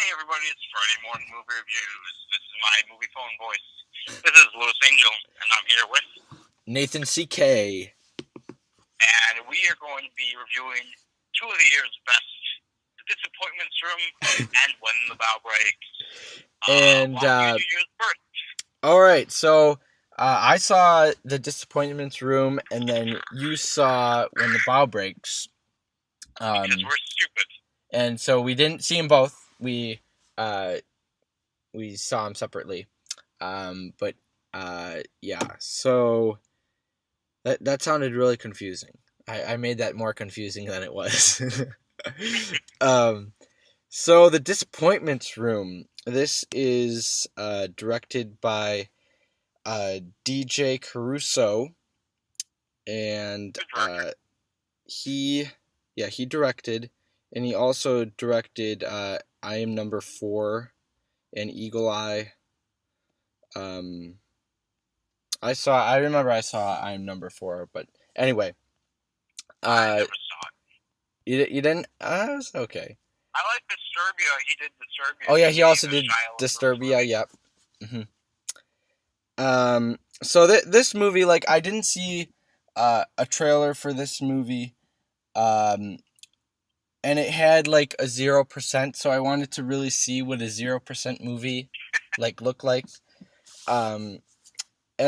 Hey everybody, it's Friday morning movie reviews. This is my movie phone voice. This is Louis Angel, and I'm here with, Nathan C.K. and we are going to be reviewing two of the year's best: The Disappointments Room and When the Bough Breaks. Why don't you do yours first? All right, so I saw The Disappointments Room, and then you saw When the Bough Breaks. Because we're stupid. And so we didn't see them both. We saw them separately. Yeah. So that sounded really confusing. I made that more confusing than it was. So The Disappointments Room. This is directed by DJ Caruso, and he directed, and he also directed I Am Number 4 and Eagle Eye. I remember I saw I Am Number 4, but anyway. I never saw it. You didn't? It was okay. I like Disturbia. He did Disturbia. Oh yeah, he also did Disturbia. Yep. Mm-hmm. So this movie, like, I didn't see a trailer for this movie, and it had like a 0%, so I wanted to really see what a 0% movie looked like. And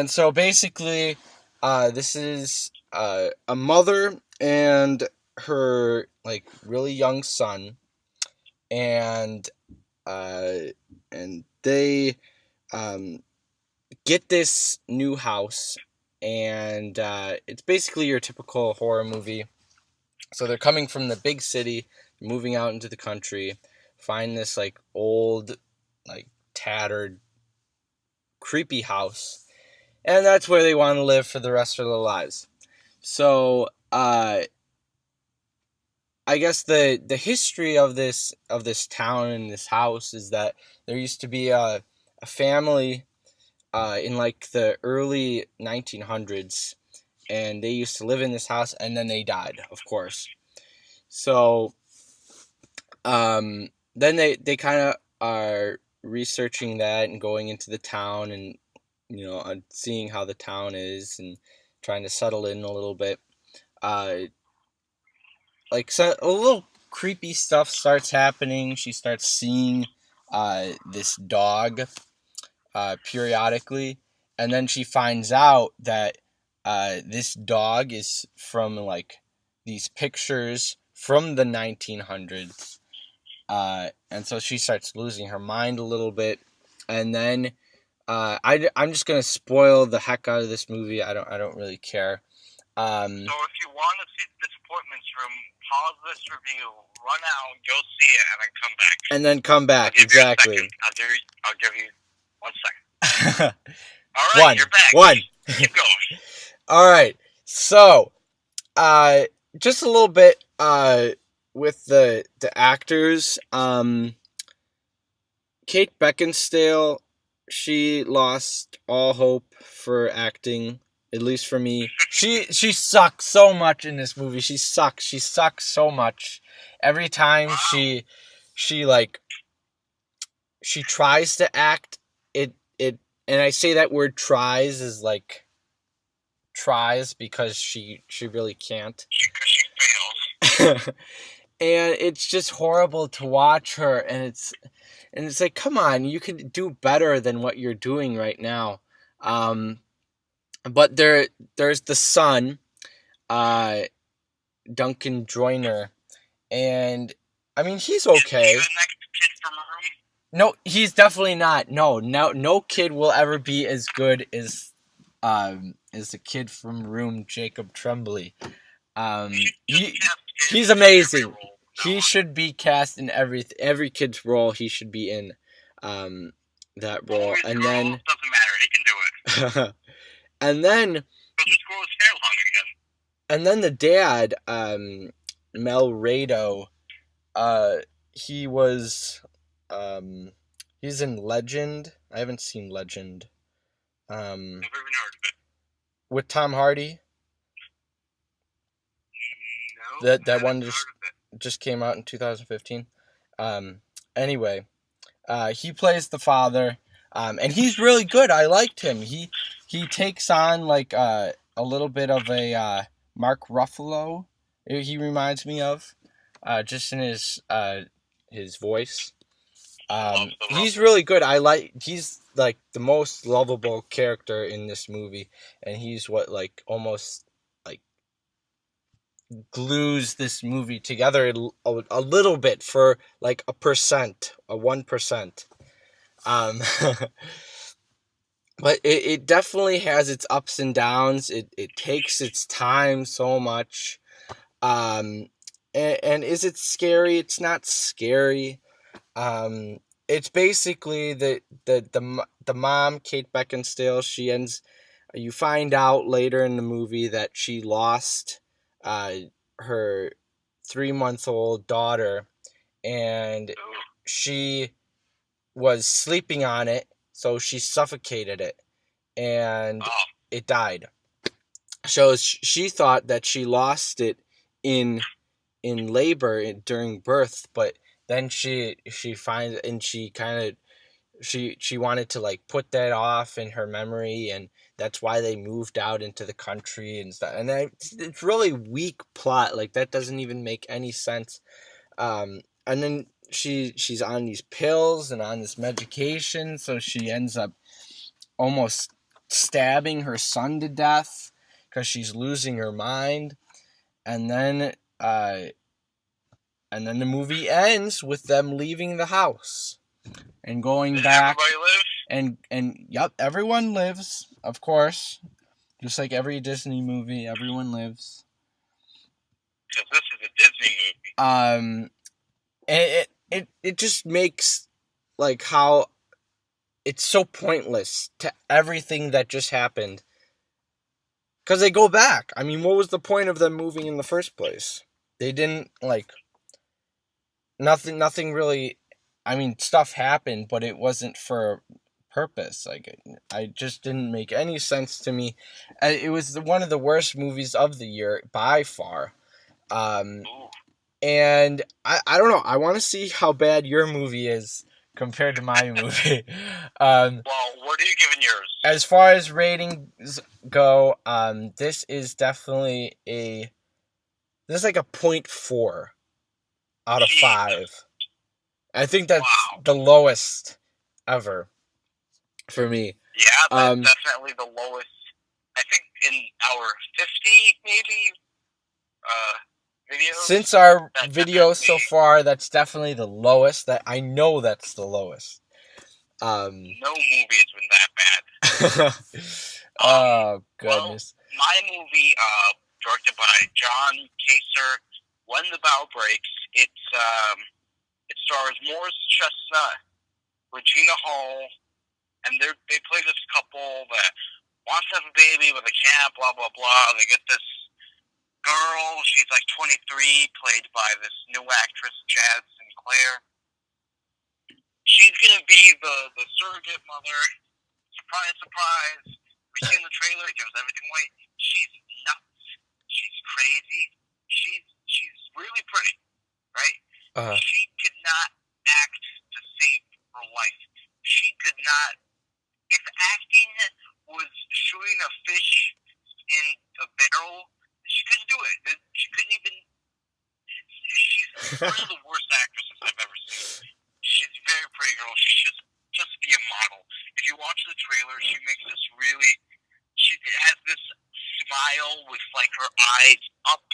so basically, this is a mother and her really young son, and they get this new house, and it's basically your typical horror movie. So they're coming from the big city, moving out into the country, find this old, tattered, creepy house, and that's where they want to live for the rest of their lives. So I guess the history of this town and this house is that there used to be a family in the early 1900s, and they used to live in this house, and then they died, of course. So then they kind of are researching that and going into the town, and seeing how the town is and trying to settle in a little bit. So a little creepy stuff starts happening. She starts seeing this dog periodically, and then she finds out that this dog is from these pictures from the 1900s, and so she starts losing her mind a little bit. And then I'm just gonna spoil the heck out of this movie. I don't really care. So if you want to see The Disappointments Room, pause this review, run out, go see it, and then come back. Exactly. I'll give you 1 second. All right, you're back. Keep going. All right. So, just a little bit with the actors. Kate Beckinsale, she lost all hope for acting, at least for me. She sucks so much in this movie. She sucks so much. Every time she tries to act, it and I say that word tries is tries because she really can't. She fails. And it's just horrible to watch her, and it's like, come on, you can do better than what you're doing right now. But there's the son, Duncan Joyner, and I mean, he's okay. Is he the next kid from Room? No, he's definitely not. No kid will ever be as good as the kid from Room, Jacob Tremblay. He's amazing. He should be cast in every kid's role. He should be in that role. And then doesn't matter. He can do it. And then just grow his hair long again. And then the dad, Mel Rado, he was he's in Legend. I haven't seen Legend. Never even heard of it. With Tom Hardy. No. That one just came out in 2015. Anyway, He plays the father, and he's really good. I liked him. He takes on like a little bit of a Mark Ruffalo. He reminds me of, just in his voice. He's really good. He's like the most lovable character in this movie, and he's what like almost like glues this movie together a little bit for like a 1%. But it definitely has its ups and downs. It takes its time so much. And is it scary? It's not scary. It's basically the mom, Kate Beckinsale. You find out later in the movie that she lost her 3-month-old daughter, and she was sleeping on it, so she suffocated it, and it died. So she thought that she lost it in labor during birth, but then she finds, and she kind of she wanted to like put that off in her memory, and that's why they moved out into the country and stuff. And it's really weak plot. Like that doesn't even make any sense. And then she's on these pills and on this medication, so she ends up almost stabbing her son to death because she's losing her mind. And then the movie ends with them leaving the house and going back. Everybody live? And yep, everyone lives, of course. Just like every Disney movie, everyone lives. Because this is a Disney movie. It just makes like how it's so pointless to everything that just happened. Because they go back. I mean, what was the point of them moving in the first place? They didn't, like... Nothing really... I mean, stuff happened, but it wasn't for a purpose. Like, I just didn't make any sense to me. It was one of the worst movies of the year, by far. And I don't know. I want to see how bad your movie is compared to my movie. Well, what are you giving yours? As far as ratings go, this is definitely this is like a 0.4 out of 5. I think that's the lowest ever for me. Yeah, that's definitely the lowest. I think in our 50 maybe videos. Since our videos so far, that's definitely the lowest. That I know that's the lowest. No movie has been that bad. Oh goodness. Well, my movie, directed by John Kaser, When the Bough Breaks. It stars Morris Chestnut, Regina Hall, and they play this couple that wants to have a baby, but they can't. Blah blah blah. They get this girl. She's like 23, played by this new actress Jazz Sinclair. She's gonna be the surrogate mother. Surprise, surprise. We see in the trailer, it gives everything away. She's nuts. She's crazy. She's really pretty, right? She could not act to save her life. She could not. If acting was shooting a fish in a barrel, she couldn't do it. She couldn't even. She's one of the worst actresses I've ever seen. She's a very pretty girl. She should just be a model. If you watch the trailer, she makes this really... She has this smile with, like, her eyes up,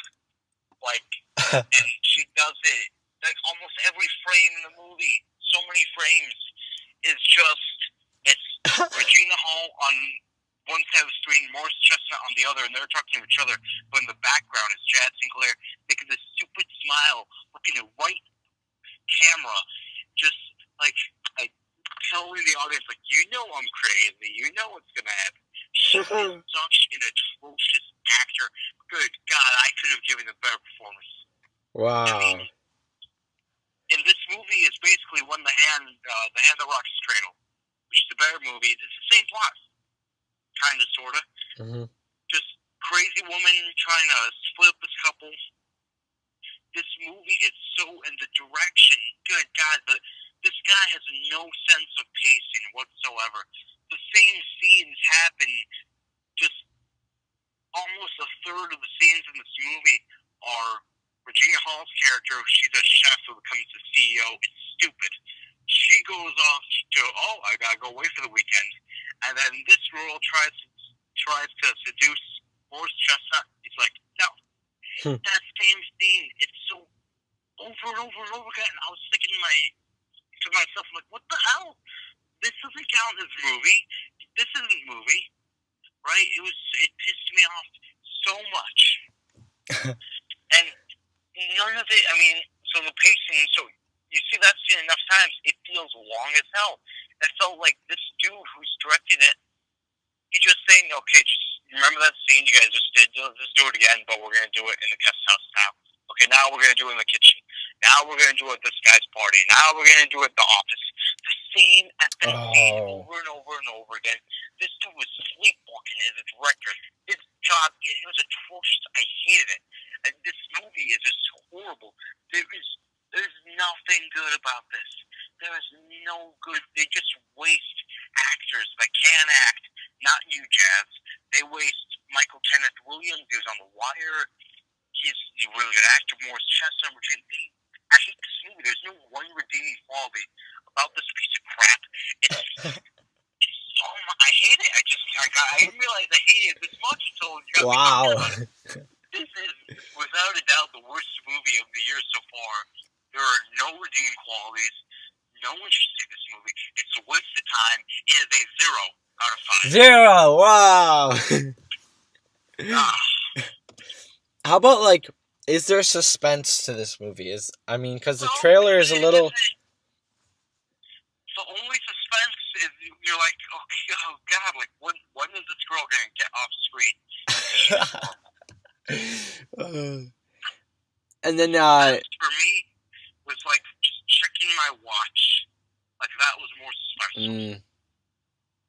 like, and she does it, like, almost every frame in the movie, so many frames, is just, it's Regina Hall on one side of the screen, Morris Chestnut on the other, and they're talking to each other, but in the background is Jazz Sinclair making this stupid smile, looking at right camera, just, like telling the audience, like, you know I'm crazy, you know what's gonna happen. She's such an atrocious actor. Good God, I could have given a better performance. Wow. I mean, in this movie, it's basically when the hand that rocks the cradle, which is a better movie. It's the same plot, kind of, sort of. Mm-hmm. Just crazy woman trying to split up this couple. This movie is so in the direction. Good God, the This guy has no sense of pacing whatsoever. The same scenes happen, just almost a third of the scenes in this movie are Regina Hall's character. She's a chef who becomes the CEO. It's stupid. She goes off to, I gotta go away for the weekend, and then this girl tries to seduce Morris Chestnut. He's like, no. That same scene, it's so over and over and over again. I was thinking to myself, like, what the hell? This doesn't count as movie. This isn't movie, right? It pissed me off so much. And none of it, so the pacing, so you see that scene enough times, it feels long as hell. It felt like this dude who's directing it, he's just saying, okay, just remember that scene you guys just did? Let's do it again, but we're going to do it in the guest house now. Okay, now we're going to do it in the kitchen. Now we're going to do it at this guy's party. Now we're going to do it at the office. The same effing scene over and over and over again. This dude was sleepwalking as a director. His job, it was atrocious. I hated it. And this movie is just horrible. There's nothing good about this. There is no good. They just waste actors that can act. Not you, Jazz. They waste Michael Kenneth Williams, who's on The Wire. He's a really good actor. Morris Chestnut. I hate this movie. There's no one redeeming quality about this piece of crap. I hate it. I didn't realize I hated it this much until you got me talking about it. This is, without a doubt, the worst movie of the year so far. There are no redeeming qualities. No one should see this movie. It's a waste of time. It is a 0 out of 5. 0! Wow! How about, like, is there suspense to this movie? Because the trailer is a little... The only suspense is you're like, oh God, like, when is this girl going to get off screen? And then, for me, was like just checking my watch. Like, that was more suspenseful.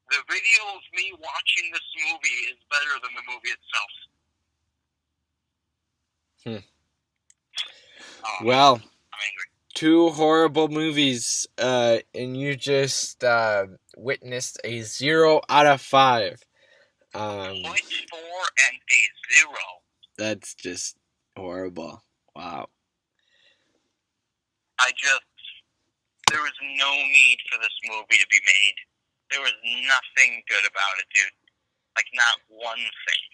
The video of me watching this movie is better than the movie itself. Well, I'm angry. 2 horrible movies, and you just witnessed a 0 out of 5. 0.4 and a 0. That's just horrible. Wow. There was no need for this movie to be made. There was nothing good about it, dude. Like, not one thing.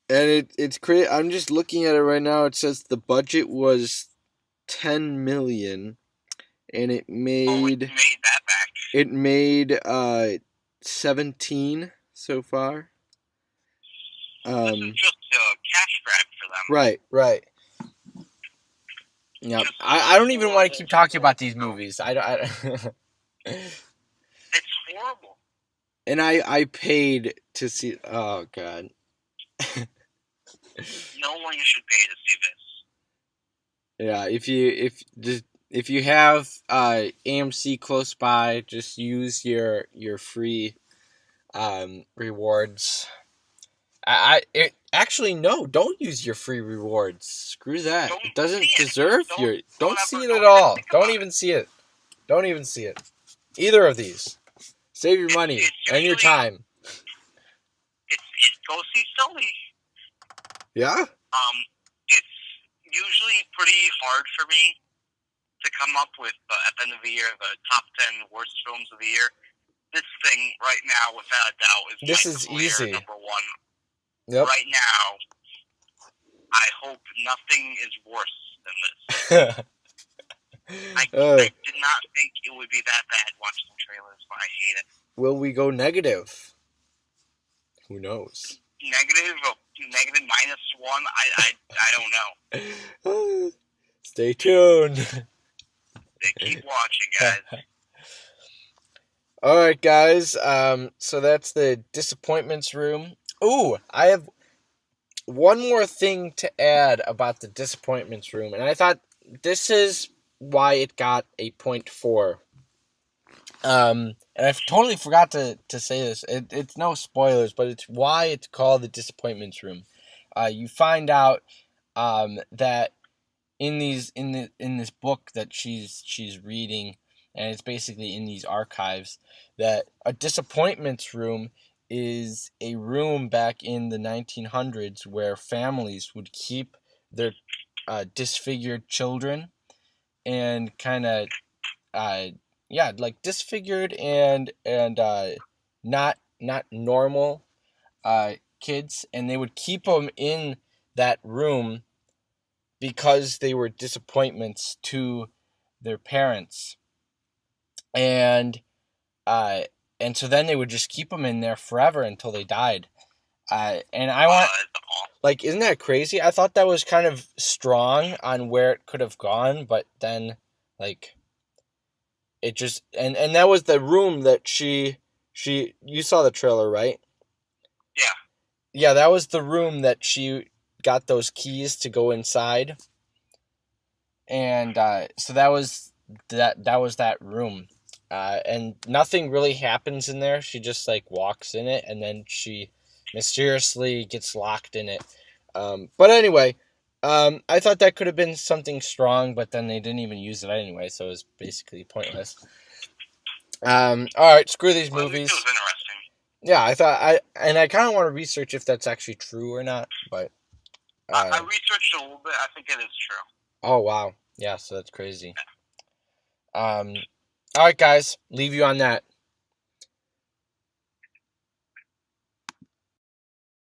And it's crazy. I'm just looking at it right now. It says the budget was $10 million, and it made... it made that back. It made 17 so far. This is just a cash grab for them. Right. Yeah, I don't even want to keep talking about these movies. It's horrible. And I paid to see. Oh God. No one should pay to see this. Yeah, if you have AMC close by, just use your free rewards. No, don't use your free rewards. Screw that. It doesn't deserve your... Don't see it at all. Don't even see it. Don't even see it. Either of these. Save your money and your time. Go see Sully. Yeah? It's usually pretty hard for me to come up with, at the end of the year, the top 10 worst films of the year. This thing, right now, without a doubt, is easy. Number 1. Yep. Right now, I hope nothing is worse than this. I did not think it would be that bad watching the trailers, but I hate it. Will we go negative? Who knows? Negative -1? I don't know. Stay tuned. Keep watching, guys. Alright, guys. So that's the disappointments room. Ooh, I have one more thing to add about the disappointments room, and I thought this is why it got a 0.4. And I totally forgot to say this. It's no spoilers, but it's why it's called the disappointments room. You find out that in this book that she's reading, and it's basically in these archives that a disappointments room is a room back in the 1900s where families would keep their disfigured children and kind of uh, yeah, like disfigured and not normal kids, and they would keep them in that room because they were disappointments to their parents, and uh, and so then they would just keep them in there forever until they died. And I want, like, isn't that crazy? I thought that was kind of strong on where it could have gone, but then, like, it just and that was the room that she you saw the trailer, right? Yeah. Yeah, that was the room that she got those keys to go inside, and so that was that room, and nothing really happens in there. She just like walks in it, and then she mysteriously gets locked in it. But anyway, I thought that could have been something strong, but then they didn't even use it anyway, so it was basically pointless. All right, screw these movies. It was interesting. Yeah, I kind of want to research if that's actually true or not, but I researched a little bit. I think it is true. Oh wow, yeah, so that's crazy. All right, guys, leave you on that.